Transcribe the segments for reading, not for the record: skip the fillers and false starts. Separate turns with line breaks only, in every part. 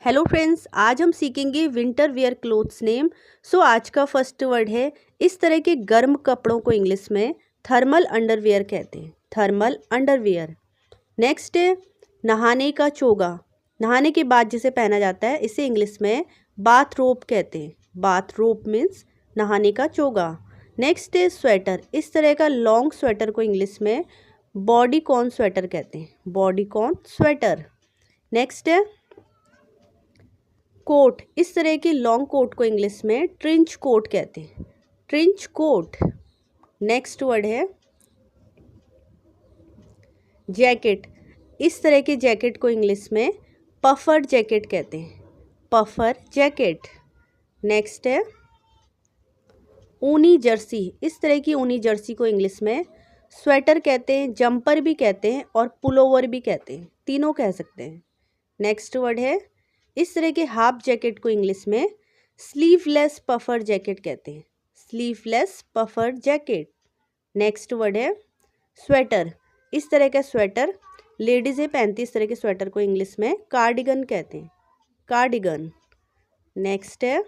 Hello friends, आज हम सीखेंगे विंटर वियर क्लोथ्स नेम। आज का फर्स्ट वर्ड है, इस तरह के गर्म कपड़ों को इंग्लिश में थर्मल अंडरवियर कहते हैं। Thermal underwear. नेक्स्ट है नहाने का चोगा। नहाने के बाद जिसे पहना जाता है इसे इंग्लिश में बाथरोब कहते हैं। बाथरोब मीन्स नहाने का चोगा। नेक्स्ट है स्वेटर। इस तरह का लॉन्ग स्वेटर को इंग्लिश में बॉडीकॉन स्वेटर कहते हैं। Bodycon sweater. नेक्स्ट है कोट। इस तरह के लॉन्ग कोट को इंग्लिश में ट्रेंच कोट कहते हैं। Trench coat. नेक्स्ट वर्ड है जैकेट। इस तरह के जैकेट को इंग्लिश में पफर जैकेट कहते हैं। Puffer jacket. नेक्स्ट है ऊनी जर्सी। इस तरह की ऊनी जर्सी को इंग्लिश में स्वेटर कहते हैं, जंपर भी कहते हैं और पुलोवर भी कहते हैं, तीनों कह सकते हैं। नेक्स्ट वर्ड है इस तरह के हाफ जैकेट को इंग्लिश में स्लीवलेस पफर जैकेट कहते हैं। Sleeveless puffer jacket. Next word है स्वेटर। इस तरह का स्वेटर लेडीज़ें पहनती, इस तरह के स्वेटर को इंग्लिश में कार्डिगन कहते हैं। कार्डिगन। नेक्स्ट है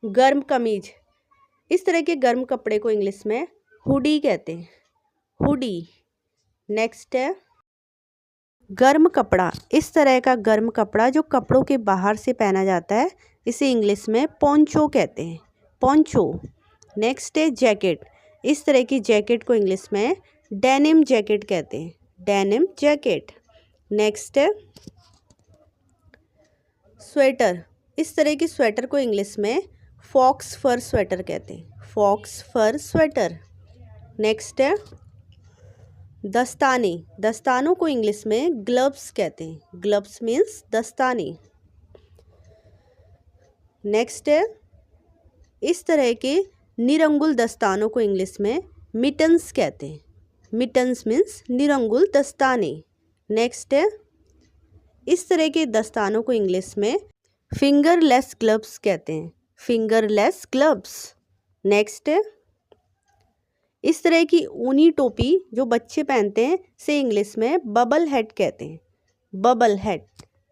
गर्म कमीज। इस तरह के गर्म कपड़े को इंग्लिश में हुडी कहते हैं। हुडी। नेक्स्ट है गर्म कपड़ा। इस तरह का गर्म कपड़ा जो कपड़ों के बाहर से पहना जाता है इसे इंग्लिश में पोंचो कहते हैं। पोंचो। नेक्स्ट है जैकेट। इस तरह की जैकेट को इंग्लिश में डेनिम जैकेट कहते हैं। Denim jacket. नेक्स्ट है स्वेटर। इस तरह की स्वेटर को इंग्लिश में फॉक्स फर स्वेटर कहते हैं। फॉक्स फर स्वेटर। नेक्स्ट है दस्ताने। दस्तानों को इंग्लिश में ग्लव्स कहते हैं। ग्लव्स मीन्स दस्ताने। नेक्स्ट है इस तरह के निरंगुल दस्तानों को इंग्लिश में मिटन्स कहते हैं। मिटन्स मीन्स निरंगुल दस्ताने। नेक्स्ट है इस तरह के दस्तानों को इंग्लिश में फिंगरलेस ग्लव्स कहते हैं। Fingerless gloves. नेक्स्ट है इस तरह की ऊनी टोपी जो बच्चे पहनते हैं से इंग्लिश में बबल हेड कहते हैं। Bubble head.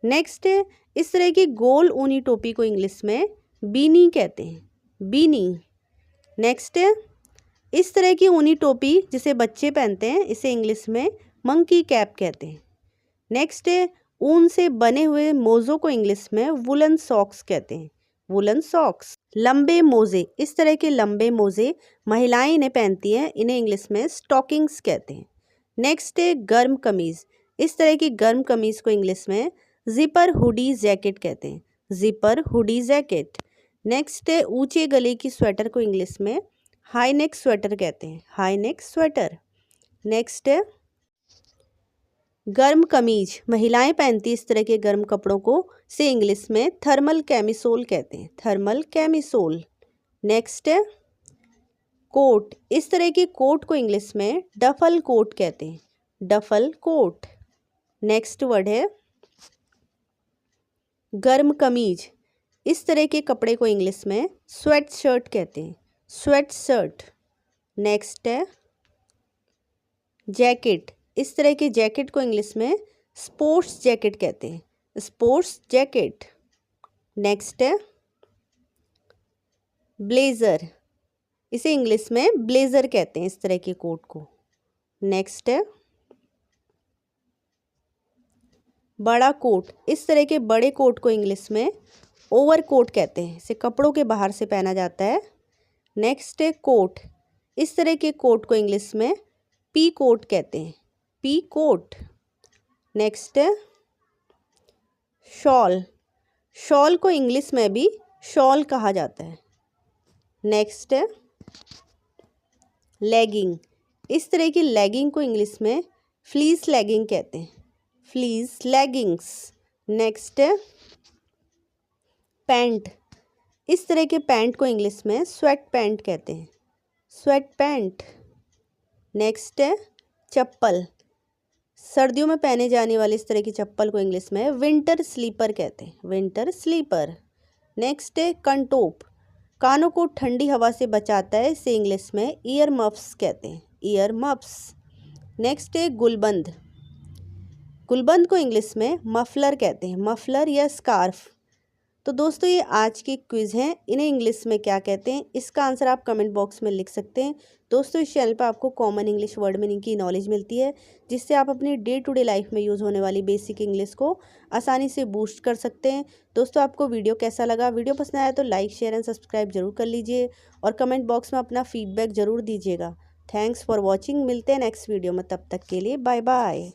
नेक्स्ट है इस तरह की गोल ऊनी टोपी को इंग्लिश में बीनी कहते हैं। बीनी। नेक्स्ट है इस तरह की ऊनी टोपी जिसे बच्चे पहनते हैं इसे इंग्लिश में मंकी कैप कहते हैं। नेक्स्ट है ऊन से बने हुए मोज़ों को इंग्लिश में वुलन सॉक्स कहते हैं। Woollen socks. लंबे मोजे। इस तरह के लंबे मोजे महिलाएं इन्हें पहनती हैं, इन्हें इंग्लिश में स्टॉकिंग्स कहते हैं। नेक्स्ट है गर्म कमीज। इस तरह की गर्म कमीज को इंग्लिश में जिपर हुडी जैकेट कहते हैं। Zipper hoodie jacket. नेक्स्ट है ऊंचे गले की स्वेटर को इंग्लिश में हाई नेक स्वेटर कहते हैं। High neck sweater. नेक्स्ट है गर्म कमीज। महिलाएं पहनती इस तरह के गर्म कपड़ों को से इंग्लिश में थर्मल कैमिसोल कहते हैं। Thermal camisole. नेक्स्ट है कोट। इस तरह के कोट को इंग्लिश में डफल कोट कहते हैं। Duffel coat. नेक्स्ट वर्ड है गर्म कमीज। इस तरह के कपड़े को इंग्लिश में स्वेट शर्ट कहते हैं। Sweat shirt. नेक्स्ट है जैकेट। इस तरह के जैकेट को इंग्लिश में स्पोर्ट्स जैकेट कहते हैं। Sports jacket. नेक्स्ट है ब्लेज़र। इसे इंग्लिश में ब्लेज़र कहते हैं इस तरह के कोट को। नेक्स्ट है बड़ा कोट। इस तरह के बड़े कोट को इंग्लिश में ओवर कोट कहते हैं। इसे कपड़ों के बाहर से पहना जाता है। नेक्स्ट है कोट। इस तरह के कोट को इंग्लिश में पी कोट कहते हैं। Pea coat. नेक्स्ट है शॉल। शॉल को इंग्लिश में भी शॉल कहा जाता है। नेक्स्ट है लेगिंग। इस तरह की लेगिंग को इंग्लिश में फ्लीस लेगिंग कहते हैं। Fleece leggings. नेक्स्ट है पैंट। इस तरह के पैंट को इंग्लिश में स्वेट पैंट कहते हैं। Sweat pant. नेक्स्ट है चप्पल। सर्दियों में पहने जाने वाली इस तरह की चप्पल को इंग्लिश में विंटर स्लीपर कहते हैं। Winter sleeper. नेक्स्ट है कंटोप। कानों को ठंडी हवा से बचाता है, इसे इंग्लिश में ईयर मफ्स कहते हैं। Year muffs. नेक्स्ट है गुलबंद। गुलबंद को इंग्लिश में मफलर कहते हैं, मफलर या स्कार्फ। तो दोस्तों ये आज की क्विज़ हैं, इन्हें इंग्लिश में क्या कहते हैं, इसका आंसर आप कमेंट बॉक्स में लिख सकते हैं। दोस्तों इस चैनल पर आपको कॉमन इंग्लिश वर्ड मीनिंग की नॉलेज मिलती है, जिससे आप अपनी डे टू डे लाइफ में यूज़ होने वाली बेसिक इंग्लिश को आसानी से बूस्ट कर सकते हैं। दोस्तों आपको वीडियो कैसा लगा, वीडियो पसंद आया तो लाइक शेयर एंड सब्सक्राइब जरूर कर लीजिए और कमेंट बॉक्स में अपना फीडबैक ज़रूर दीजिएगा। थैंक्स फॉर वॉचिंग, मिलते हैं नेक्स्ट वीडियो में, तब तक के लिए बाय बाय।